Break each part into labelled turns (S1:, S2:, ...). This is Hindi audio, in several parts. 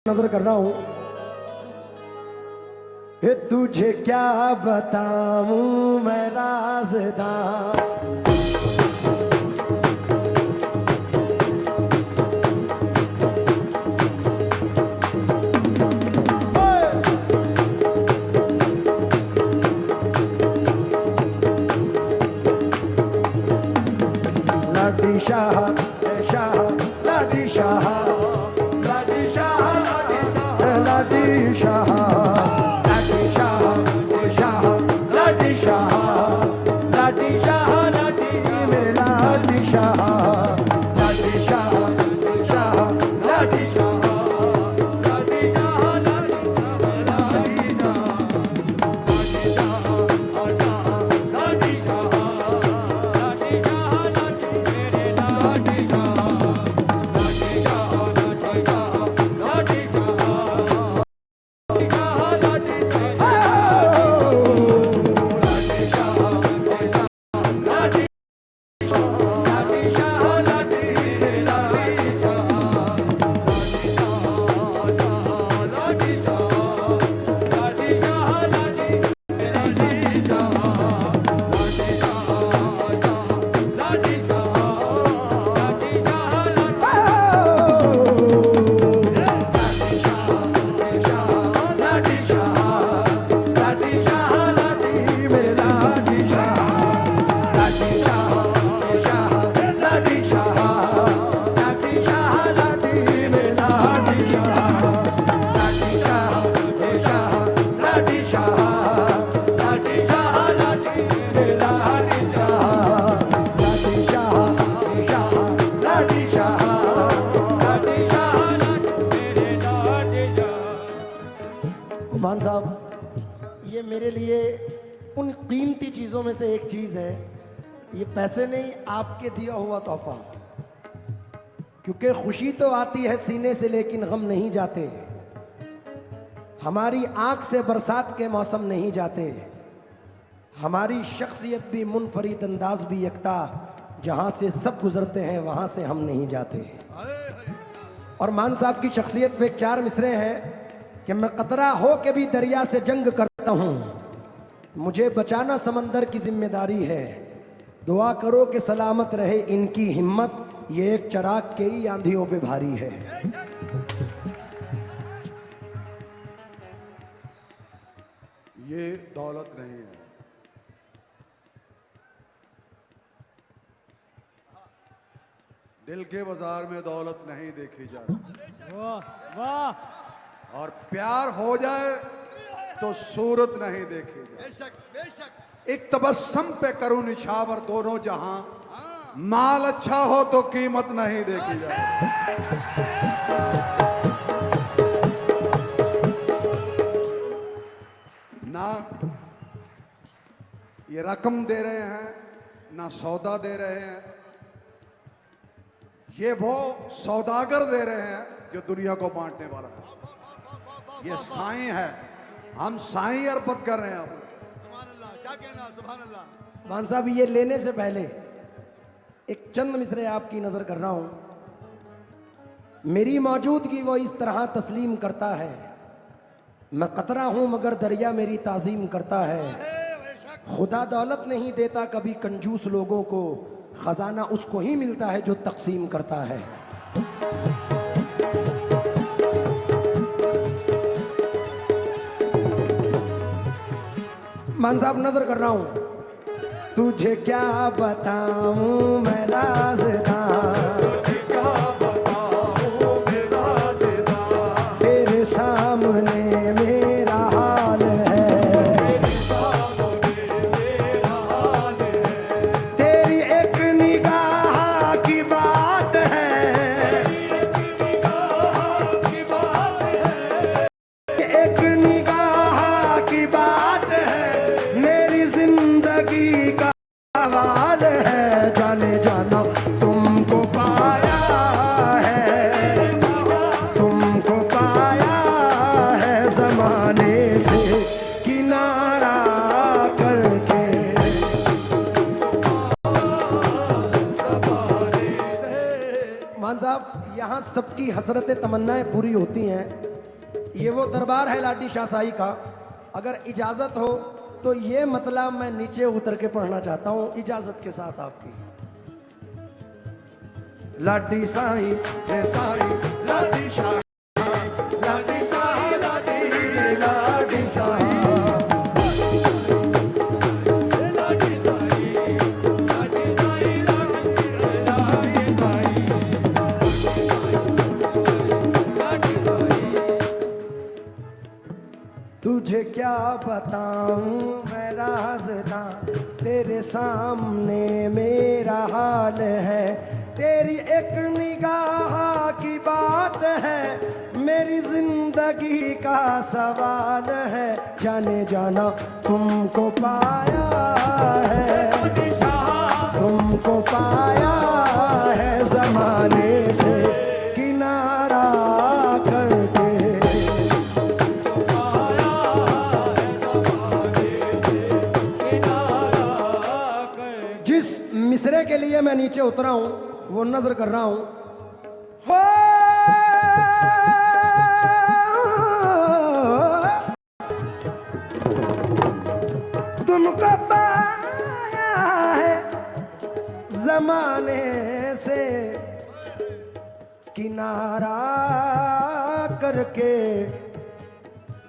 S1: नजर कर रहा हूं। तुझे क्या बताऊं मैं राज़दार, लाडी शाह शाह लाडी शाह लाडी शाह लाडी शाह लाडी शाह शाह लाडी शाह लाडी शाह लाडी मेरे लाडी शाह लाडी शाह शाह लाडी शाह लाडी शाह मान साहब, ये मेरे लिए उन कीमती चीज़ों में से एक चीज़ है। ये पैसे नहीं, आपके दिया हुआ तोहफा। क्योंकि खुशी तो आती है सीने से, लेकिन गम नहीं जाते। हमारी आंख से बरसात के मौसम नहीं जाते। हमारी शख्सियत भी मुनफरिद, अंदाज भी यकता। जहाँ से सब गुजरते हैं वहाँ से हम नहीं जाते। और मान साहब की शख्सियत पे 4 मिसरे हैं कि मैं कतरा हो के भी दरिया से जंग करता हूँ, मुझे बचाना समंदर की जिम्मेदारी है। दुआ करो कि सलामत रहे इनकी हिम्मत, ये एक चराग के ही आंधियों पे भारी है।
S2: ये दौलत नहीं है, दिल के बाजार में दौलत नहीं देखी जाती।
S3: वाह वाह।
S2: और प्यार हो जाए तो सूरत नहीं देखी जाए।
S3: बेशक बेशक।
S2: एक तबस्सुम पे करूं निछावर दोनों जहां, माल अच्छा हो तो कीमत नहीं देखी जाए। ना ये रकम दे रहे हैं, ना सौदा दे रहे हैं। ये वो सौदागर दे रहे हैं जो दुनिया को बांटने वाला है। ये साईं है, हम साईं अर्पण कर रहे हैं।
S3: सुभान अल्लाह, क्या कहना, सुभान अल्लाह।
S1: मान साहब, ये लेने से पहले एक चंद मिसरे आपकी नजर कर रहा हूं। मेरी मौजूदगी वो इस तरह तस्लीम करता है। मैं कतरा हूं मगर दरिया मेरी ताजीम करता है। खुदा दौलत नहीं देता कभी कंजूस लोगों को, खजाना उसको ही मिलता है जो तकसीम करता है। मान साहब, नजर कर रहा हूं। तुझे क्या बताऊं मैं राज़दार, तेरे सामने मेरा हाल है। तेरी एक निगाह की बात है, एक निगाह की बात है। मेरी जिंदगी का सवाल है, जाने जाना तुमको पाया है, तुमको पाया है जमाने से किनारा करके। मान साहब, यहाँ सबकी हसरतें तमन्नाएं पूरी होती हैं, ये वो दरबार है लाडी शाह साई का। अगर इजाजत हो तो ये मतलब मैं नीचे उतर के पढ़ना चाहता हूँ, इजाजत के साथ आपकी। लाडी साई रे साई लाडी शाह, लाडी शाह लाडी लाडी शाह। तुझे क्या बताऊं मैं राज़दां, तेरे सामने मेरा हाल है। तेरी एक निगाह की बात है, मेरी जिंदगी का सवाल है। जाने जाना तुमको पाया है, तुमको पाया है ज़माने से किनारा करके। जिस मिसरे के लिए मैं नीचे उतरा हूं वो नजर कर रहा हूं। हो तुमको पाया है जमाने से किनारा करके,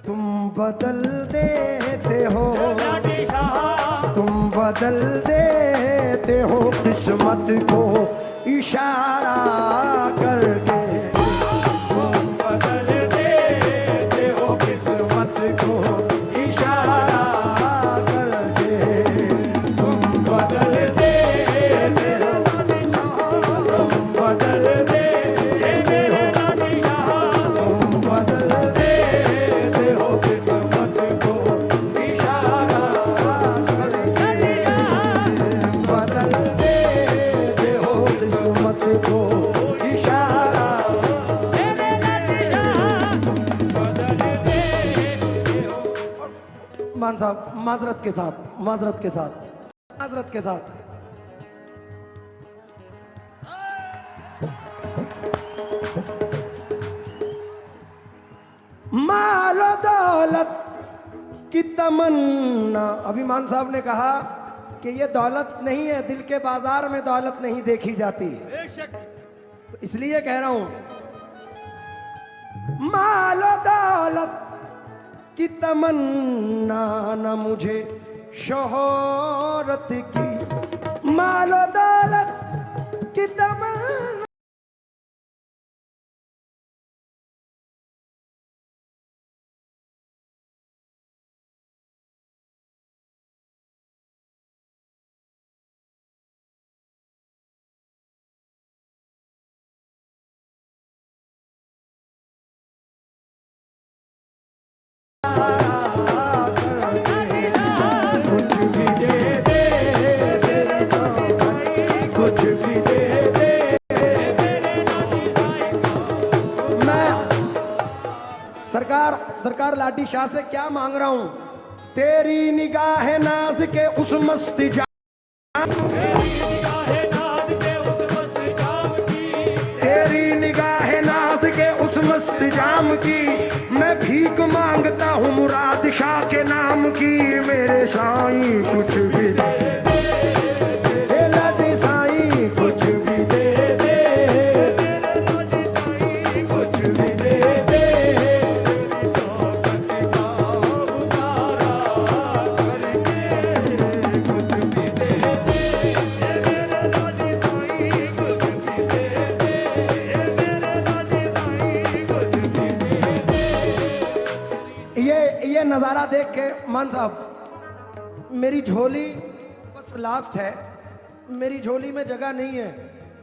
S1: तुम बदल देते हो, तुम बदल देते हो किस्मत को इशारा करके। तुम बदल देते हो किस्मत को इशारा करके। तुम बदल देते हो, तुम बदल देते हो, तुम बदल देते हो किस्मत को इशारा करके। बदल देते हो किस्मत को इशारा। मान साहब माजरत के साथ, माजरत के साथ, माजरत के साथ। मालो दौलत की तमन्ना, अभी मान साहब ने कहा कि ये दौलत नहीं है, दिल के बाजार में दौलत नहीं देखी जाती।
S3: बेशक
S1: तो इसलिए कह रहा हूं, मालो दौलत की तमन्ना न मुझे शोहरत की। मालो दौलत की तमन्ना कुछ भी दे दे तेरी दौलत, कुछ भी दे दे। मैं सरकार लाडी शाह से क्या मांग रहा हूं? तेरी निगाह नाज के उस मस्त तेरी निगाह नाज के उस मस्त जाम की, मैं भीख मांगता हूँ मुराद शाह के नाम की। मेरे साईं कुछ भी दे दे, लाडी साईं कुछ भी दे दे, कुछ भी दे दे। ये नज़ारा देख के मान साहब, मेरी झोली बस लास्ट है, मेरी झोली में जगह नहीं है।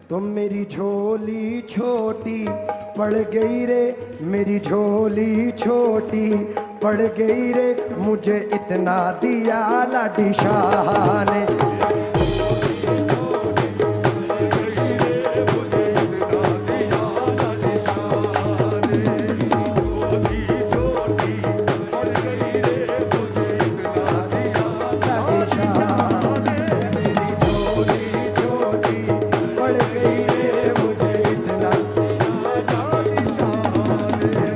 S1: तो मेरी झोली छोटी पड़ गई रे, मेरी झोली छोटी पड़ गई रे, मुझे इतना दिया लाडी शाह ने।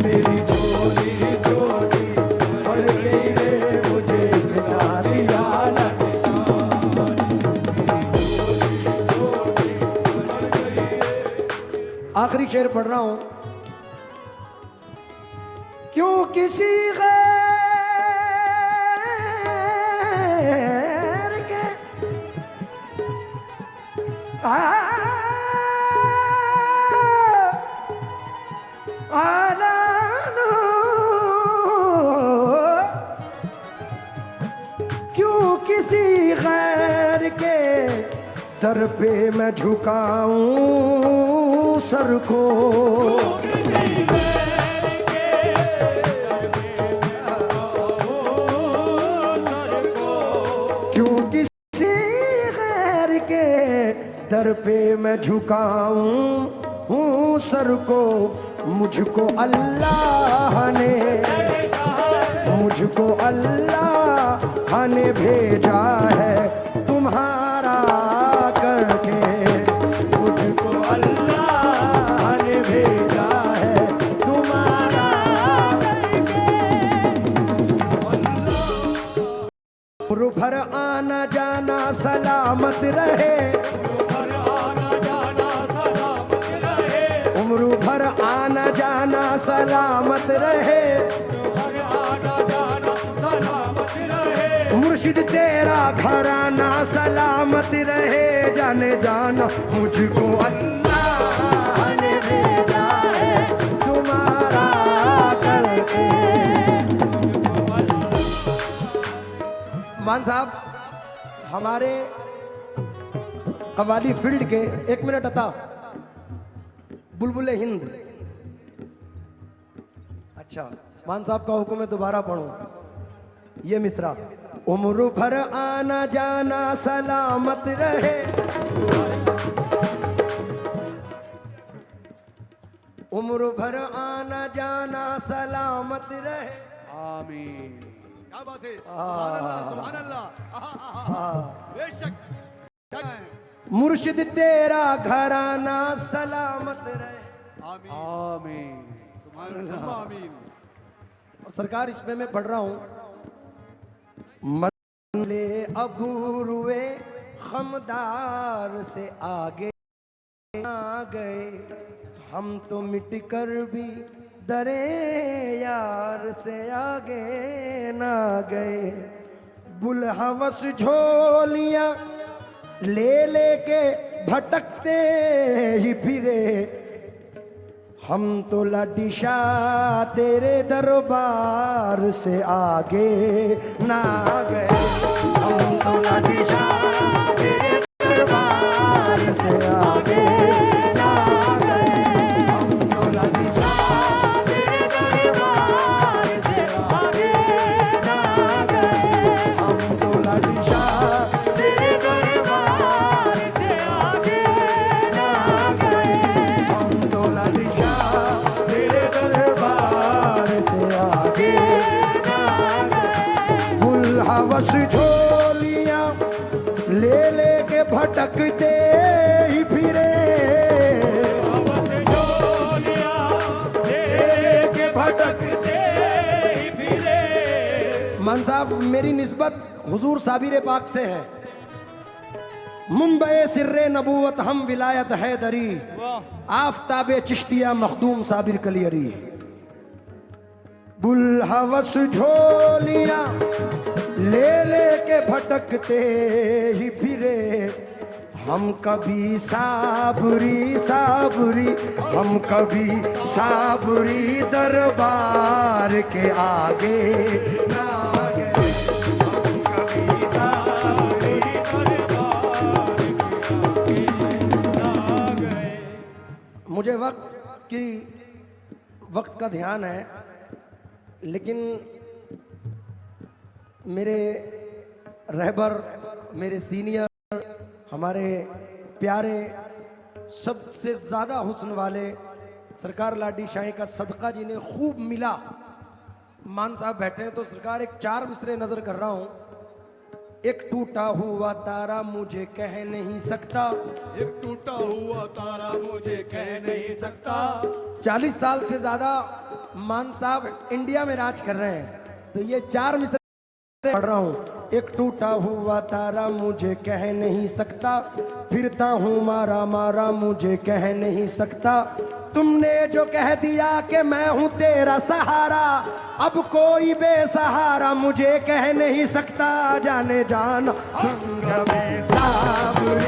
S1: मेरी झोली शेर पढ़ रहा हूं। क्यों किसी गैर के क्यों किसी गैर के दर पे मैं झुकाऊं सर को। क्यों किसी गैर के दर पे मैं झुकाऊं सर को। मुझको अल्लाह ने भेजा है तुम्हारा करके। मुझको अल्लाह ने भेजा है तुम्हारा। उम्र भर आना जाना सलामत रहे। उम्र भर आना जाना सलामत रहे। मुर्शिद तेरा घराना सलामत रहे। जाने जाना मुझको अल्लाह ने भेजा है तुम्हारा करके। मान साहब हमारे कव्वाली फील्ड के 1 मिनट अता बुलबुल हिंद। अच्छा मान साहब का हुक्म है दोबारा पढ़ूं ये मिसरा। उम्र भर आना जाना सलामत रहे। उम्र भर आना जाना सलामत रहे।
S2: आमीन।
S3: क्या बात है, सुभान अल्लाह, सुभान अल्लाह। बेशक क्या है?
S1: मुर्शिद तेरा घराना सलामत रहे।
S3: आमीन
S2: आमीन।
S3: सुभान अल्लाह, आमीन।
S1: और सरकार इसमें मैं पढ़ रहा हूं। मले अबू रुए खमदार से आगे आ गए। हम तो मिट कर भी दरे यार से आगे ना गए। बुलहवस झोलियां ले लेके भटकते ही फिरे। हम तो लाडीशा तेरे दरबार से आगे ना गए। हम तो लाडीशा तेरे दरबार से आगे ना गए। हम तो लाडीशा तेरे दरबार से आगे ना गए। हम तो लाडीशा तेरे दरबार से आगे ना गए। हम तो लाडीशा तेरे दरबार से आगे ना गए। बुलहवस झोलियां ले लेके भटकते ही फिरे। ले लेके भटकते ही फिरे। मान साहब मेरी निस्बत हुजूर साबिर पाक से है। मुंबई सिर्रे नबूवत हम विलायत हैदरी। आफताबे चिश्तिया मखदूम साबिर कलियरी। बुलहवस झोलियां ले लेके भटकते ही फिरे। हम कभी साबरी साबरी हम कभी साबरी दरबार के आगे ना गए। हम कभी साबरी दरबार के आगे ना गए। मुझे वक्त का ध्यान है, लेकिन मेरे रहबर, मेरे सीनियर, हमारे प्यारे, सबसे ज़्यादा हुस्न वाले सरकार लाडी शाही का सदका जिन्हें खूब मिला। मान साहब बैठे हैं तो सरकार एक 4 मिसरे नज़र कर रहा हूँ। एक टूटा हुआ तारा मुझे कह नहीं सकता।
S3: एक टूटा हुआ तारा मुझे कह नहीं सकता।
S1: 40 साल से ज़्यादा मान साहब इंडिया में राज कर रहे हैं, तो ये 4 मिसरे पढ़ रहा हूँ। एक टूटा हुआ तारा मुझे कह नहीं सकता। फिरता हूँ मारा मारा मुझे कह नहीं सकता। तुमने जो कह दिया कि मैं हूं तेरा सहारा, अब कोई बेसहारा मुझे कह नहीं सकता। जाने जान हम कभी साबुर